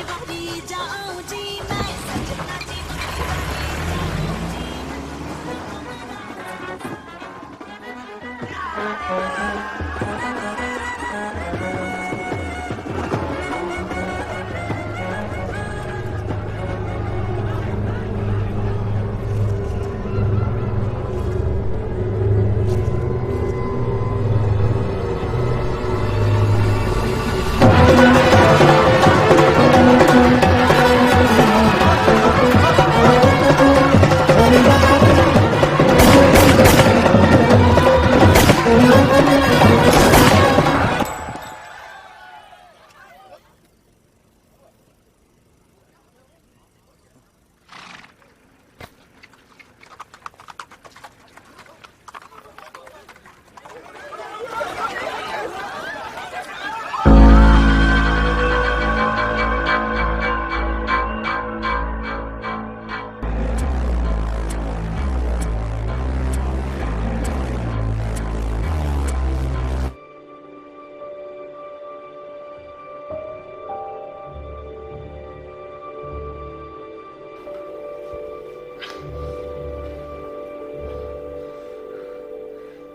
बारी जाऊं जी मैं सजना जी बारी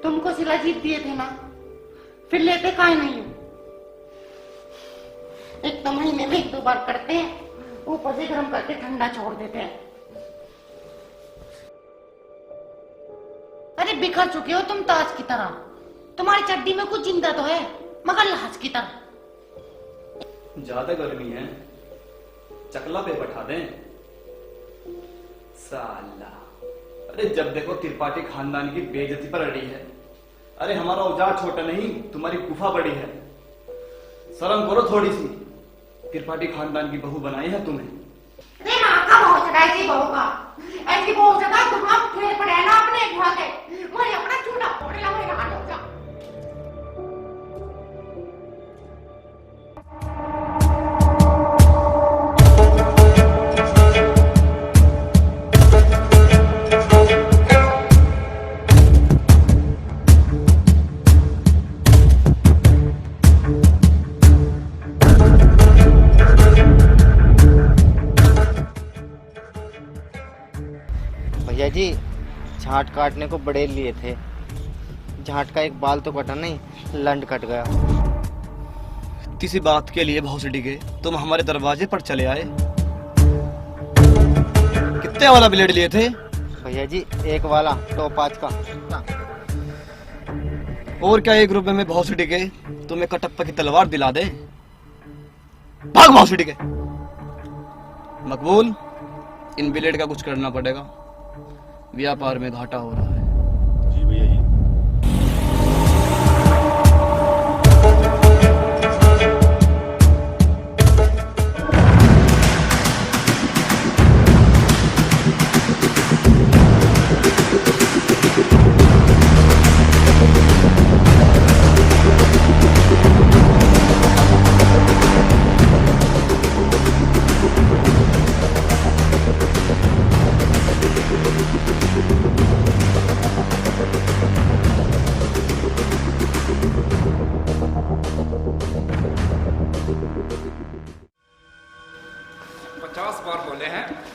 तुमको सिला जीत दिए थे ना, फिर लेते काहे नहीं हो? एक तो महीने में 1-2 बार करते हैं, ऊपर से गर्म करके ठंडा छोड़ देते हैं। अरे बिखर चुके हो तुम ताज की तरह। तुम्हारी चड्डी में कुछ जिंदा तो है, मगर लाश की तरह। ज्यादा गर्मी है, चकला पे बैठा दें साला। अरे जब देखो त्रिपाठी खानदान की बेइज्जती पर अड़ी है। अरे हमारा औजार छोटा नहीं, तुम्हारी गुफा बड़ी है। शर्म करो थोड़ी सी, त्रिपाठी खानदान की बहू बनाई है तुम्हें। अरे माँ का बहुत ज्यादा ऐसी बहू का, ऐसी बहुत ज्यादा तुम आप फेर पड़े ना अपने घर के। मुझे अपना चूड़ा फोड़ ला, मुझे हाथ हो जा। भैया जी, झाट काटने को बड़े लिए थे। झाट का एक बाल तो कटा नहीं, लंड कट गया। किसी बात के लिए बहुत डिगे तुम हमारे दरवाजे पर चले आए। कितने वाला ब्लेड लिए थे? भैया जी, एक वाला टॉप 5 का। और क्या एक रुपए में बहुत डिगे तुम्हें कटप्पा की तलवार दिला दे? भाग बहुत डिगे। मकबूल, इन ब्लेड का कुछ करना पड़ेगा, व्यापार में घाटा हो रहा है। जी भैया जी।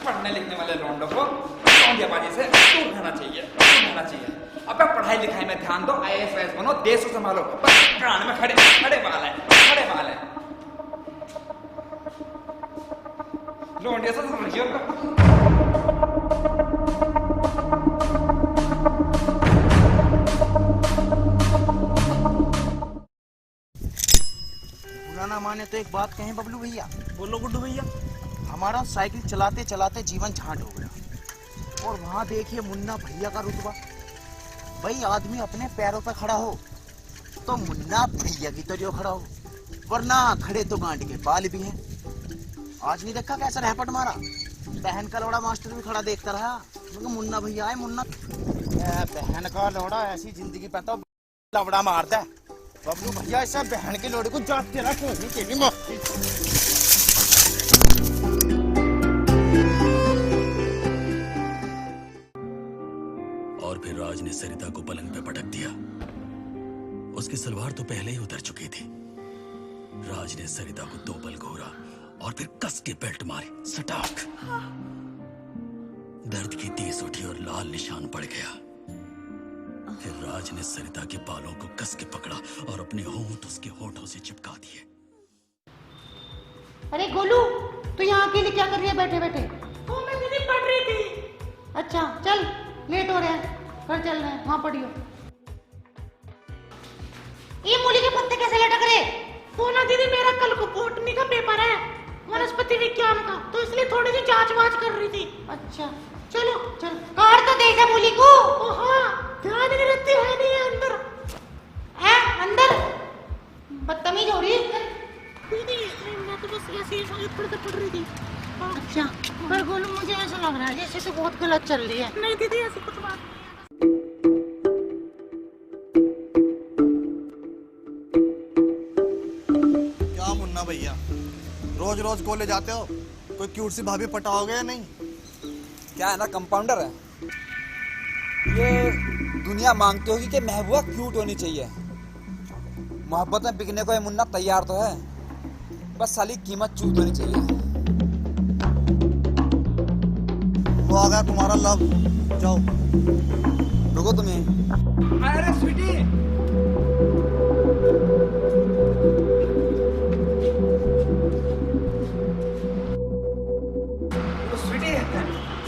पढ़ने लिखने वाले लौंडों को लौंडियाबाजी से दूर रहना चाहिए, दूर रहना चाहिए। अब पढ़ाई लिखाई में ध्यान दो, IAS वाईएएस बनो, देश को संभालो। बस प्राण में खड़े खड़े बाल है, खड़े बाल है। लौंडिया से समझिए बुरा ना माने तो एक बात कहें बबलू भैया। बोलो गुड्डू भैया। हमारा साइकिल चलाते चलाते जीवन झांट हो गया, और वहाँ देखिए मुन्ना भैया का रुतबा। भाई आदमी अपने पैरों पर खड़ा हो तो मुन्ना भैया की तो जो खड़ा हो, वरना खड़े तो गांड के बाल भी हैं। आज नहीं देखा कैसा रहपट मारा, बहन का लौड़ा मास्टर भी खड़ा देखता रहा। मुन्ना भैया आए, मुन्ना बहन का लौड़ा ऐसी जिंदगी पे तो लवड़ा मारता है। बबलू भैया ऐसा बहन के लोड़े को जाते ना क्यों तेरी माँ। और फिर राज ने सरिता को पलंग पे पटक दिया। उसकी सलवार तो पहले ही उतर चुकी थी। राज ने सरिता को 2 पल घूरा और फिर कस के बेल्ट मारे, सटाक। दर्द की तेज उठी और लाल निशान पड़ गया। फिर राज ने सरिता के बालों को कस के पकड़ा और अपने होंठ उसके होठों से चिपका दिए। अरे गोलू, तू यहाँ अकेले क्या कर रही है बैठे बैठे? वो मैं दीदी पढ़ रही थी। अच्छा चल, लेट हो रहे हैं, घर चल रहे हैं, वहाँ पढ़ियो। ये मूली के पत्ते कैसे लटक रहे? वो ना दीदी मेरा कल को बॉटनी का पेपर है, वनस्पति विज्ञान का, तो इसलिए थोड़ी सी जांच वाच कर रही थी। अच्छा चलो चल, काट तो दे मूली को। ओ हाँ, ध्यान नहीं रखती है, नहीं है अंदर है अंदर, बदतमीज हो रही है। दीदी मैं तो बस ऐसे ही पढ़ रही थी। अच्छा, पर गोलू मुझे ऐसा लग रहा है जैसे तो बहुत गलत चल रही है। नहीं दीदी ऐसी कुछ बात क्या मुन्ना भैया, रोज रोज कॉलेज जाते हो? कोई क्यूट सी भाभी पटाओगे या नहीं? क्या है ना, कंपाउंडर है ये। दुनिया मांगती होगी कि महबूबा क्यूट होनी चाहिए। मोहब्बत में बिकने को ये मुन्ना तैयार तो है, बस साली कीमत चूत होनी चाहिए। वो आ गया तुम्हारा लव, जाओ। रुको तुम यहीं। अरे स्वीटी,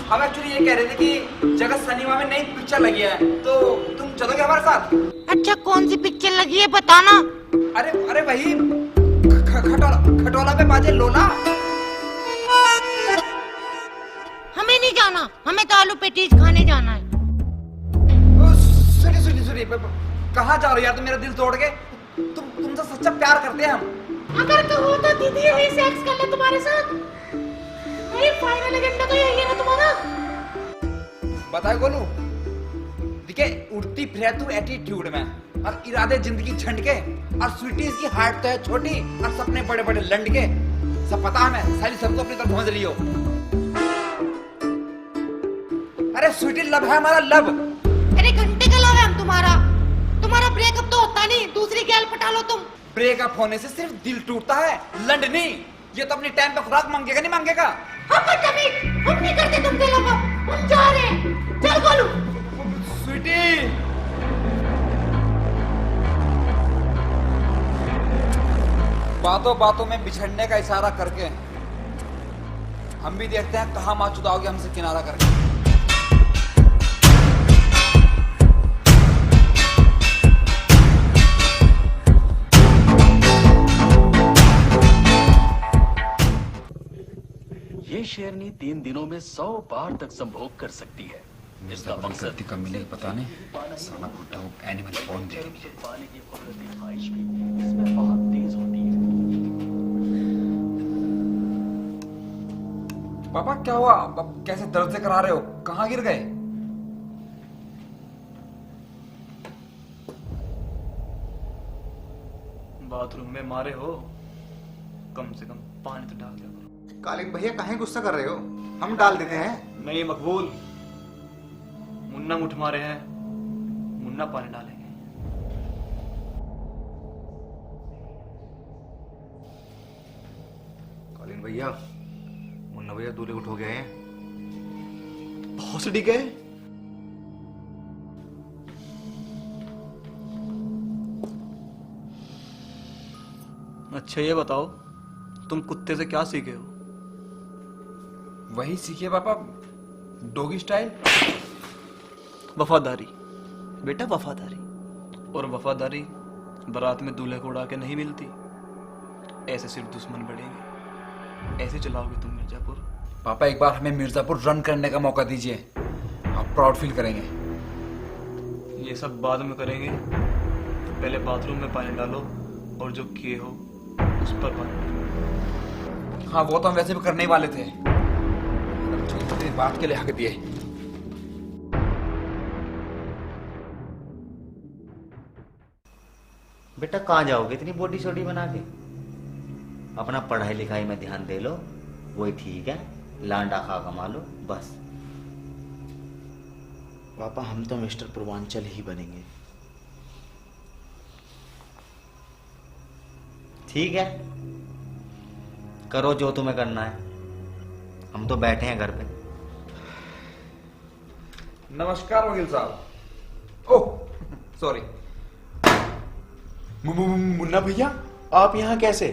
हम एक्चुअली ये कह रहे थे कि जगत सिनेमा में नई पिक्चर लगी है, तो तुम चलोगे हमारे साथ? अच्छा कौन सी पिक्चर लगी है बताना। अरे अरे वही खटोला पे बाजे लोला। हमें नहीं जाना, हमें तो आलू पेटीज खाने जाना है। सुनी कहाँ जा रहे हो यार तुम मेरा दिल तोड़ के? तुमसे सच्चा प्यार करते हैं हम। अगर कहो तो दीदी यही सेक्स कर ले तुम्हारे साथ। ये फाइनल एजेंडा तो यही है ना तुम्हारा। बताए गोलू, दिखे उड़ती फिरे तू एटीट्यूड में, और इरादे जिंदगी झंडके, और स्वीटी की हार्ट तो है छोटी और सपने बड़े बड़े लंडके। सब पता है, सारी सबको अपनी तरफ समझ रही हो। अरे स्वीटी लब है हमारा, लब। अरे घंटे का लव है हम तुम्हारा। तुम्हारा ब्रेकअप तो होता नहीं, दूसरी गैल पटा लो तुम। ब्रेकअप होने से सिर्फ दिल टूटता है, लंड नहीं। ये तो अपनी टाइम पे खुराक मांगेगा नहीं मांगेगा। हम नहीं करते तुमसे लव, हम जा रहे हैं। चल गोलू। स्वीटी, बातों बातों में बिछड़ने का इशारा करके हम भी देखते हैं कहां मां चुदाओगे हमसे किनारा करके। ये शेरनी 3 दिनों में 100 बार तक संभोग कर सकती है। इसका मकसद कब मिलेगी पता नहीं, साला बुड्ढा वो एनिमल फोन दे। पाने की कुदरती ख्वाहिश भी इसमें बहुत तेज होती है। पापा क्या हुआ? कैसे दर्द से करा रहे हो? कहाँ गिर गए? बाथरूम में मारे हो, कम से कम पानी तो डाल दिया करो। कालिक भैया काहे गुस्सा कर रहे हो? हम डाल देते हैं। नहीं मकबूल, मुन्ना मुठ मारे हैं, मुन्ना पानी डालेंगे। कालिन भैया, मुन्ना भैया दूल्हे उठ हो गए हैं। भोसड़ी गए? अच्छा ये बताओ, तुम कुत्ते से क्या सीखे हो? वही सीखे पापा, डॉगी स्टाइल। वफादारी बेटा, वफादारी। और वफादारी बारात में दूल्हे को उड़ा के नहीं मिलती। ऐसे सिर्फ दुश्मन बढ़ेंगे। ऐसे चलाओगे तुम मिर्जापुर। पापा एक बार हमें मिर्जापुर रन करने का मौका दीजिए, आप प्राउड फील करेंगे। ये सब बाद में करेंगे, पहले बाथरूम में पानी डालो और जो किए हो उस पर पानी डालो। हाँ वो तो हम वैसे भी करने ही वाले थे, छोटी बात के लिए हक दिए। बेटा कहाँ जाओगे इतनी बॉडी शॉडी बना के? अपना पढ़ाई लिखाई में ध्यान दे लो, वही ठीक है। लांडा खा कमा लो बस। पापा हम तो मिस्टर पूर्वांचल ही बनेंगे। ठीक है, करो जो तुम्हें करना है, हम तो बैठे हैं घर पे। नमस्कार वकील साहब। Oh sorry. मुन्ना भैया, आप यहाँ कैसे?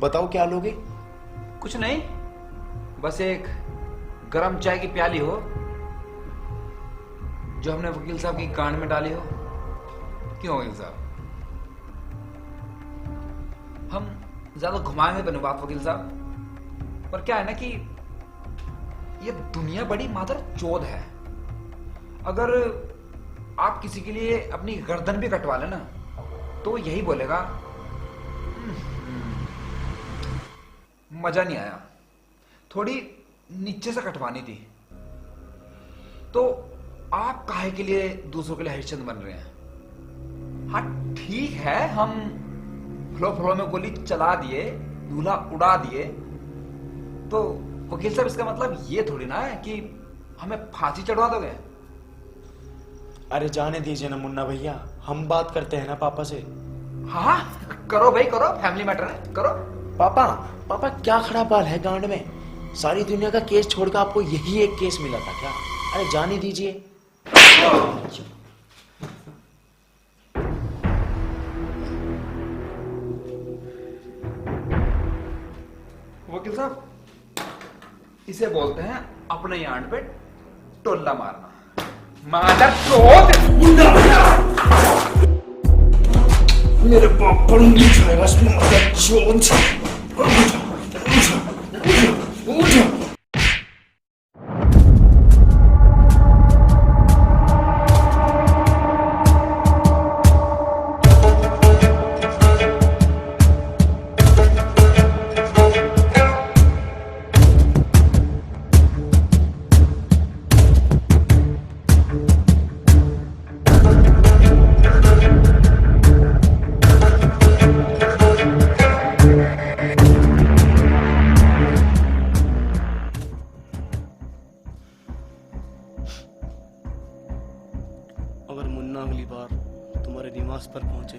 बताओ क्या लोगे? कुछ नहीं, बस एक गरम चाय की प्याली हो जो हमने वकील साहब की गांड में डाली हो। क्यों वकील साहब? हम ज्यादा घुमाएंगे तो नहीं बात वकील साहब, पर क्या है ना कि ये दुनिया बड़ी मादर चोद है। अगर आप किसी के लिए अपनी गर्दन भी कटवा लेना तो वो यही बोलेगा मजा नहीं आया, थोड़ी नीचे से कटवानी थी। तो आप काहे के लिए दूसरों के लिए हरिश्चंद्र बन रहे हैं? हाँ ठीक है, हम फ्लो फ्लो में गोली चला दिए, दूल्हा उड़ा दिए, तो वकील साहब इसका मतलब ये थोड़ी ना है कि हमें फांसी चढ़वा दोगे। अरे जाने दीजिए ना मुन्ना भैया, हम बात करते हैं ना पापा से। हाँ करो भाई करो, फैमिली मैटर है, करो। पापा पापा क्या खड़ा बाल है गांड में? सारी दुनिया का केस छोड़कर आपको यही एक केस मिला था क्या? अरे जाने दीजिए। वकील साहब, इसे बोलते हैं अपने यांड पे टोल्ला मारना। मादर चोद! मेरे बाप पर उंगली उठाएगा इसमें, मदर चोद। अगर मुन्ना अगली बार तुम्हारे निवास पर पहुंचे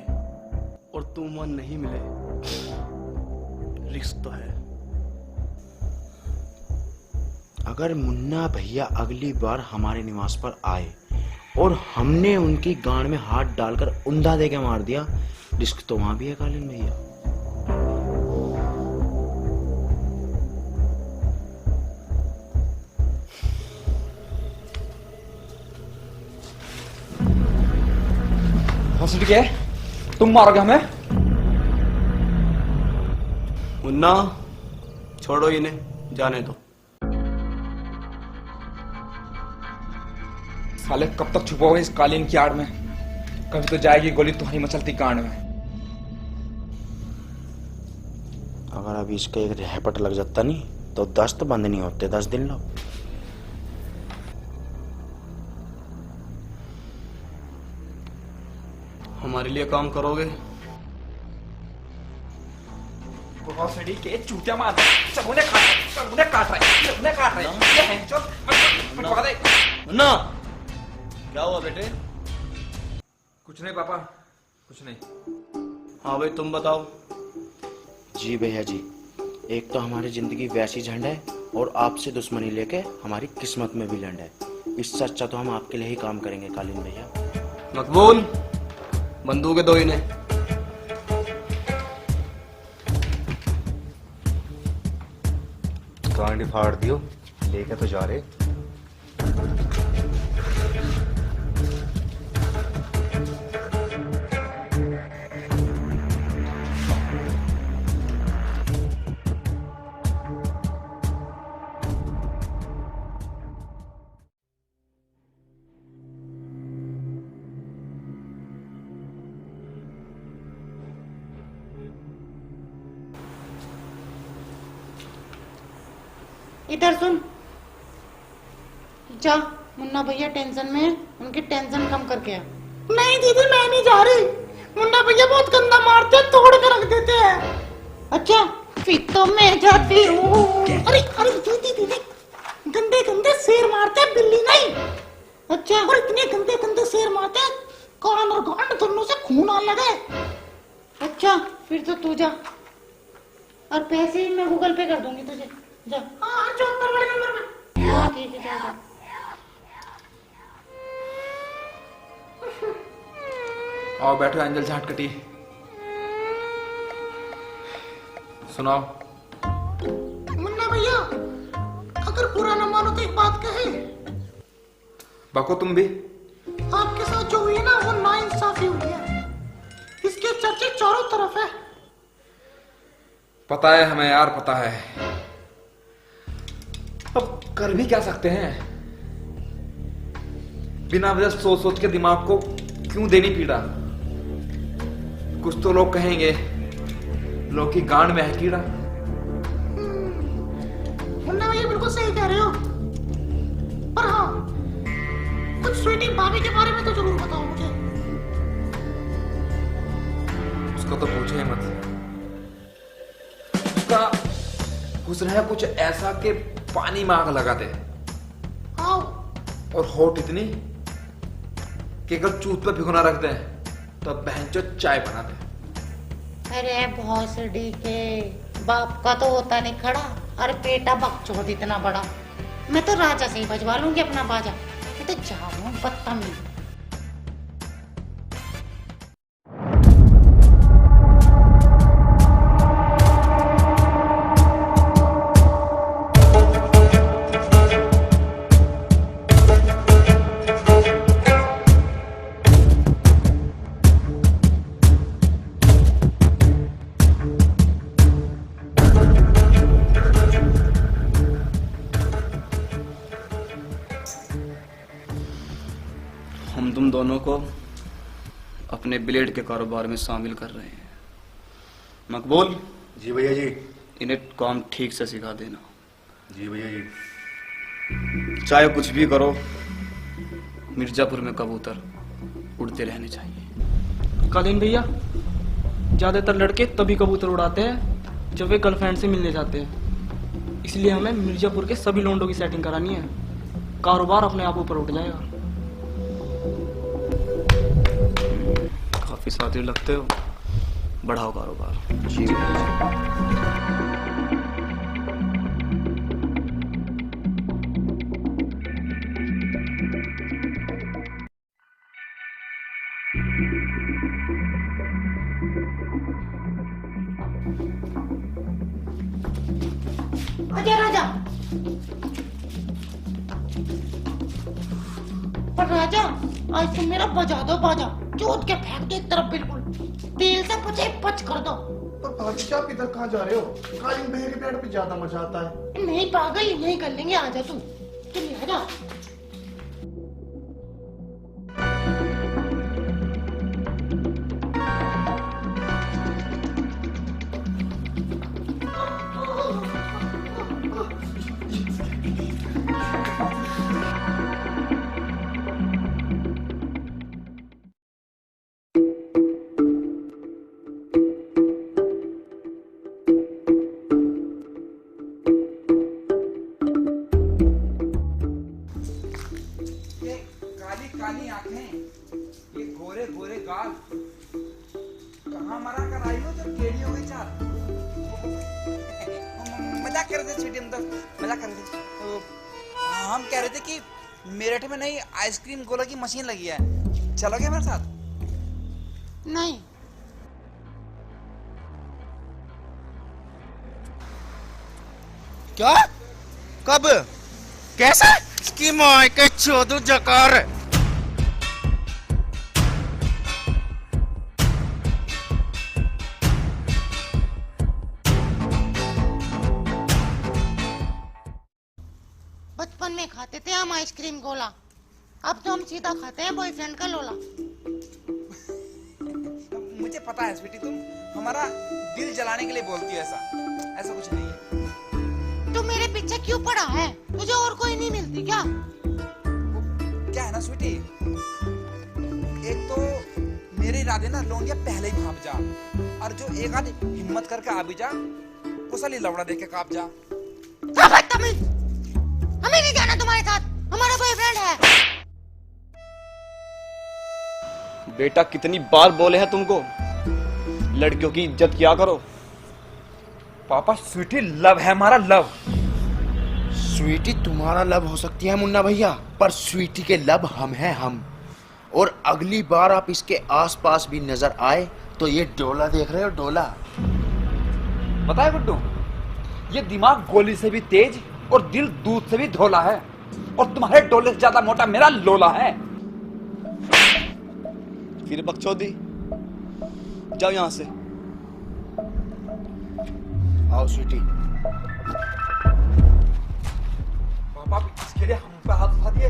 और तुम वहां नहीं मिले, रिस्क तो है। अगर मुन्ना भैया अगली बार हमारे निवास पर आए और हमने उनकी गांड में हाथ डालकर उंधा देके मार दिया, रिस्क तो वहां भी है कालीन भैया। हंसड़ के तुम मारोगे हमें? मुन्ना छोड़ो इन्हें, जाने दो। साले कब तक छुपोगे इस कालीन की आड़ में? कभी तो जाएगी गोली तुम्हारी मचलती गांड में। अगर अभी इसका एक रहपट लग जाता नहीं तो 10 तो बंद नहीं होते, 10 दिन लो। हमारे लिए काम करोगे? भोसड़ी के चूतिया मार, सबने काट रहे ये हैंचो पटवा दे। मुन्ना क्या हुआ बेटे? कुछ नहीं पापा, कुछ नहीं। हाँ भाई तुम बताओ। जी भैया जी, एक तो हमारी जिंदगी वैसी झंड है और आपसे दुश्मनी लेके हमारी किस्मत में भी लंड है। इससे अच्छा तो हम आपके लिए ही काम करेंगे कालीन भैया। मकबूल, बंदूकें दो इन्हें। गांडी फाड़ दियो, लेके तो जा रहे। इधर सुन, जा मुन्ना भैया टेंशन में है, उनकी टेंशन कम करके आ। नहीं दीदी मैं नहीं जा रही, मुन्ना भैया बहुत गंदा मारते हैं, तोड़ के रख देते हैं। अच्छा फिर तो मैं जाती हूँ। अरे अरे दीदी दीदी, गंदे गंदे शेर मारते हैं, बिल्ली नहीं। अच्छा और इतने गंदे गंदे शेर मारते हैं, कान और गांड दोनों से खून आने लगे। अच्छा फिर तो तू जा। और पैसे मैं गूगल पे कर दूंगी तुझे। जा। हाँ 74 वाले नंबर में। हाँ ठीक है, जा। आओ बैठो एंजल झाटकटी, सुनाओ। मुन्ना भैया, अगर बुरा न मानो तो एक बात कहे। बको तुम भी। आपके साथ जो हुई है ना, वो नाइंसाफी हुई है। इसके चर्चे चारों तरफ है। पता है हमें यार, पता है। अब कर भी क्या सकते हैं? बिना वजह सोच सोच के दिमाग को क्यों देनी पीड़ा? कुछ तो लोग कहेंगे लोग की गांड में है कीड़ा। मुन्ना भैया बिल्कुल सही कह रहे हो, पर हाँ कुछ स्वीटी भाभी के बारे में तो जरूर बताओ मुझे। उसको तो पूछो ही मत। उसका हुस्न है कुछ ऐसा कि पानी में आग लगा दे। आओ। और होठ इतनी कि अगर चूत पे भिगोना रख दे तो बहनचो चाय बना दे। अरे भौसड़ी के बाप का तो होता नहीं खड़ा, अरे बेटा बकचोद इतना बड़ा। मैं तो राजा से ही बजवा लूंगी अपना बाजा। मैं तो जाऊं बदतमीज। हम तुम दोनों को अपने ब्लेड के कारोबार में शामिल कर रहे हैं। मकबूल। जी भैया जी। इन्हें काम ठीक से सिखा देना। जी भैया जी। चाहे कुछ भी करो, मिर्जापुर में कबूतर उड़ते रहने चाहिए। कालीन भैया, ज्यादातर लड़के तभी कबूतर उड़ाते हैं जब वे गर्लफ्रेंड से मिलने जाते हैं। इसलिए हमें मिर्जापुर के सभी लोंडों की सेटिंग करानी है। कारोबार अपने आप ऊपर उठ जाएगा। काफी साथी लगते हो, बढ़ाओ कारोबार। जी अजय राजा। पर राजा आज तुम मेरा बजा दो बाजा, चोट के फेंक दो एक तरफ, बिल्कुल तेल से पचे पच कर दो। पर भाभी आप इधर कहाँ जा रहे हो? कालीन भैया के पेड़ पे ज्यादा मजा आता है। नहीं पागल, यही कर लेंगे। आजा तुम आजा। काली आंखें, ये गोरे गोरे गाल, कहाँ मरा कर आई हो जब टेढ़ी हो गई चाल? मजाक कर रहे थे स्वीटी, हम तो मजाक कर रहे थे। तो हम कह रहे थे कि मेरठ में नई आइसक्रीम गोला की मशीन लगी है, चलोगे हमारे साथ? नहीं। क्या? कब? कैसे? इसकी माँ के चौधरी जकार। बचपन में खाते थे हम आइसक्रीम गोला, अब तो हम सीधा खाते हैं बॉयफ्रेंड का लोला। मुझे पता है स्वीटी, तुम हमारा दिल जलाने के लिए बोलती हो। ऐसा कुछ नहीं है। तू मेरे पीछे क्यों पड़ा है? तुझे और कोई नहीं मिलती क्या? क्या है ना स्वीटी, एक तो मेरे इरादे ना लौंडिया पहले ही भाप जा, और जो एक आध हिम्मत करके आ भी जा, कुसली लवड़ा देके काप जा। हमें नहीं जाना तुम्हारे साथ, हमारा बॉयफ्रेंड है। बेटा कितनी बार बोले हैं तुमको, लड़कियों की इज्जत किया करो। पापा स्वीटी लव है हमारा, लव। स्वीटी तुम्हारा लब हो सकती है मुन्ना भैया, पर स्वीटी के लब हम हैं हम। और अगली बार आप इसके आसपास भी नजर आए तो ये डोला देख रहे हो, डोला। बताए गुड्डू, ये दिमाग गोली से भी तेज और दिल दूध से भी धोला है, और तुम्हारे डोले से ज्यादा मोटा मेरा लोला है। फिर बकचोदी, जाओ यहां से। आओ स्वीटी। पापा इसके लिए हम पे हाथ उठा दिए।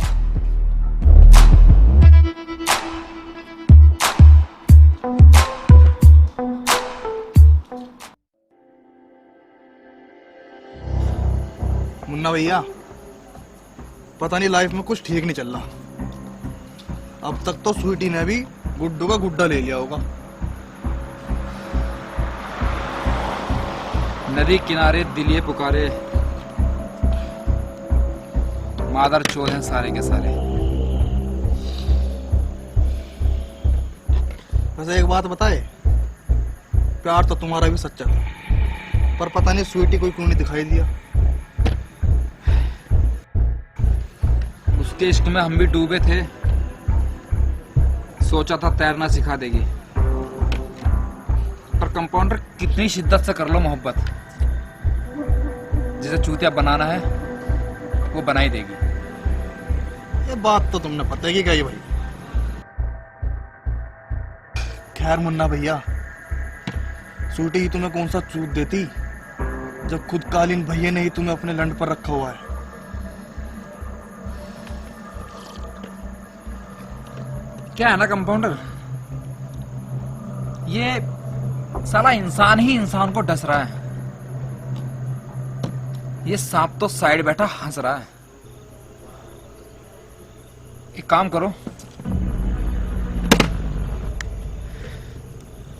मुन्ना भैया, पता नहीं लाइफ में कुछ ठीक नहीं चल रहा। अब तक तो स्वीटी ने भी गुड्डू का गुड्डा ले लिया होगा। नदी किनारे दिल ये पुकारे, मादर चोद हैं सारे के सारे। वैसे एक बात बताए, प्यार तो तुम्हारा भी सच्चा था, पर पता नहीं स्वीटी को क्यों नहीं दिखाई दिया। उसके इश्क में हम भी डूबे थे, सोचा था तैरना सिखा देगी, पर कंपाउंडर कितनी शिद्दत से कर लो मोहब्बत, जिसे चूतिया बनाना है वो बना ही देगी। ये बात तो तुमने पता की कही भाई। खैर मुन्ना भैया, स्वीटी ही तुम्हें कौन सा चूत देती जब खुद कालीन भैया ने ही तुम्हें अपने लंड पर रखा हुआ है। क्या है ना कंपाउंडर, ये साला इंसान ही इंसान को डस रहा है। ये सांप तो साइड बैठा हंस रहा है। एक काम करो,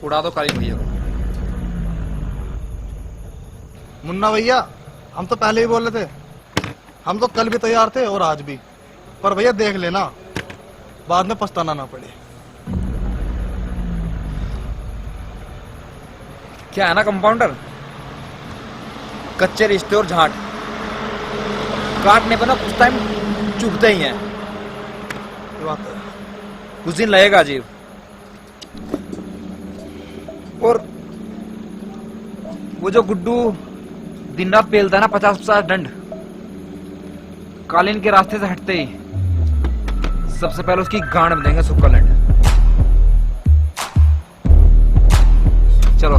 उड़ा दो काली भैया को। मुन्ना भैया, हम तो पहले ही बोल रहे थे, हम तो कल भी तैयार थे और आज भी, पर भैया देख लेना बाद में पछताना ना पड़े। क्या है ना कंपाउंडर, कच्चे रिश्ते और झाट काटने पर ना कुछ टाइम चुभते ही हैं। ये बात है। कुछ दिन लगेगा अजीब। और वो जो गुड्डू दिन रात पेलता है ना 50-50 डंड, कालीन के रास्ते से हटते ही सबसे पहले उसकी गांड में देंगे सुक्कालैंड। चलो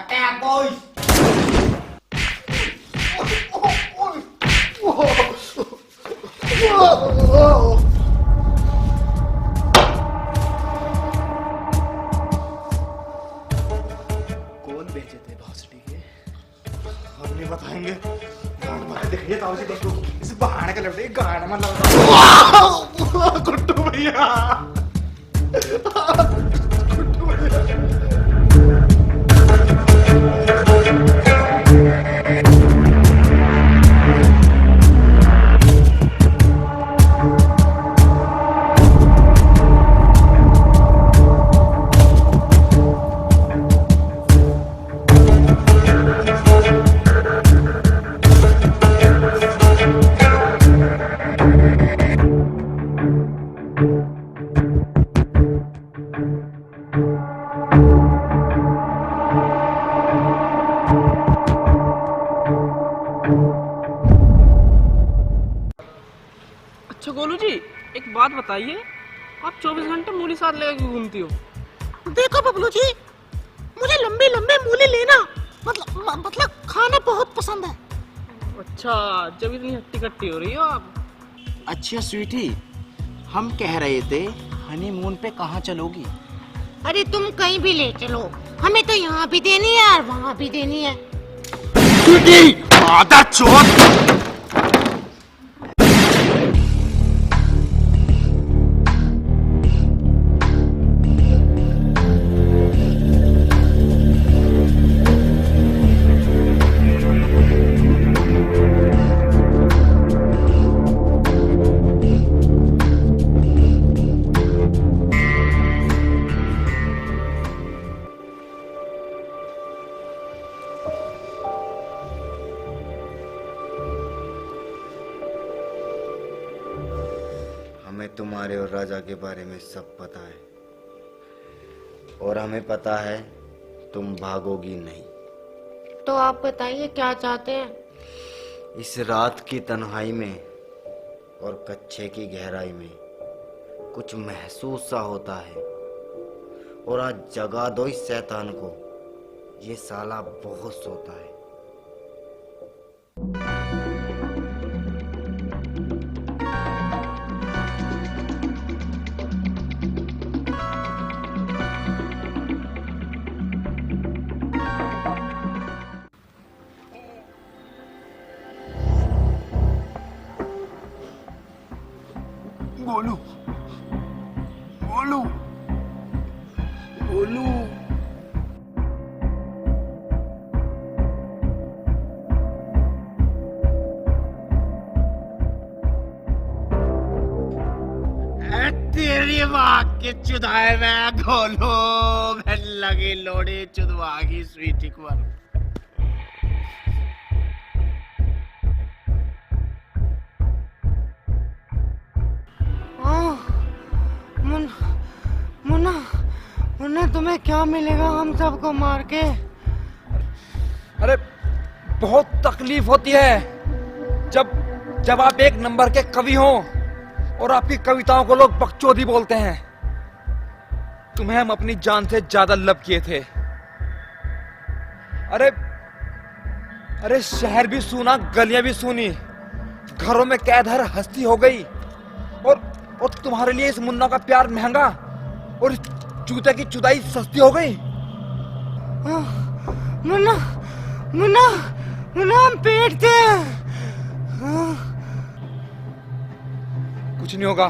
Attack boys! कौन भेजे थे भौसड़ी के? हम नहीं बताएंगे। गांड मारे देखिए ताऊ जी, देखो इस बहाने का लड़के गांड में लगा। गुड्डू भैया, गुड्डू भैया। अच्छा गोलू जी, एक बात बताइए, आप 24 घंटे मूली साथ लेकर क्यों घूमती हो? देखो बबलू जी, मुझे लंबे लंबे मूली लेना मतलब खाना बहुत पसंद है। अच्छा, जब इतनी हट्टी कट्टी हो रही हो आप। अच्छा स्वीटी, हम कह रहे थे हनीमून पे कहाँ चलोगी? अरे तुम कहीं भी ले चलो, हमें तो यहाँ भी देनी है और वहाँ भी देनी है। स्वीटी, मादर चोद! तुम्हारे और राजा के बारे में सब पता है, और हमें पता है तुम भागोगी नहीं। तो आप बताइए क्या चाहते हैं? इस रात की तन्हाई में और कच्छे की गहराई में कुछ महसूस सा होता है, और आज जगा दो इस शैतान को, ये साला बहुत सोता है। गोलू, गोलू, गोलू। तेरी माँ के चुदाए में गोलू, मैं लगी लोड़ी चुदवागी स्वीटी कुंवर। मुन्ना, मुन्ना तुम्हें क्या मिलेगा हम सबको मार के? अरे बहुत तकलीफ होती है जब आप एक नंबर के कवि हो और आपकी कविताओं को लोग बकचोदी बोलते हैं। तुम्हें हम अपनी जान से ज्यादा लब किए थे। अरे शहर भी सूना, गलियां भी सूनी, घरों में कैद हर हस्ती हो गई, और तुम्हारे लिए इस मुन्ना का प्यार महंगा और इस जूते की चुदाई सस्ती हो गई। मुन्ना, मुन्ना, मुन्ना हम पेट थे। कुछ नहीं होगा,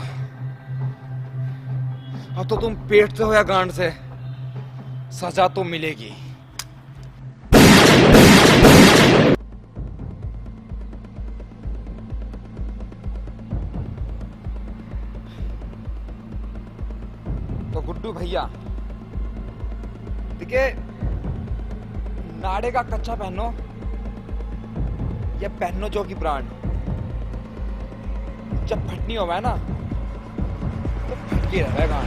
अब तो तुम पेट से हो या गांड से, सजा तो मिलेगी। तो गुड्डू भैया, देखिए, नाड़े का कच्चा पहनो या पहनो जो की ब्रांड, जब फटनी हो ना तो फटकी रहेगा।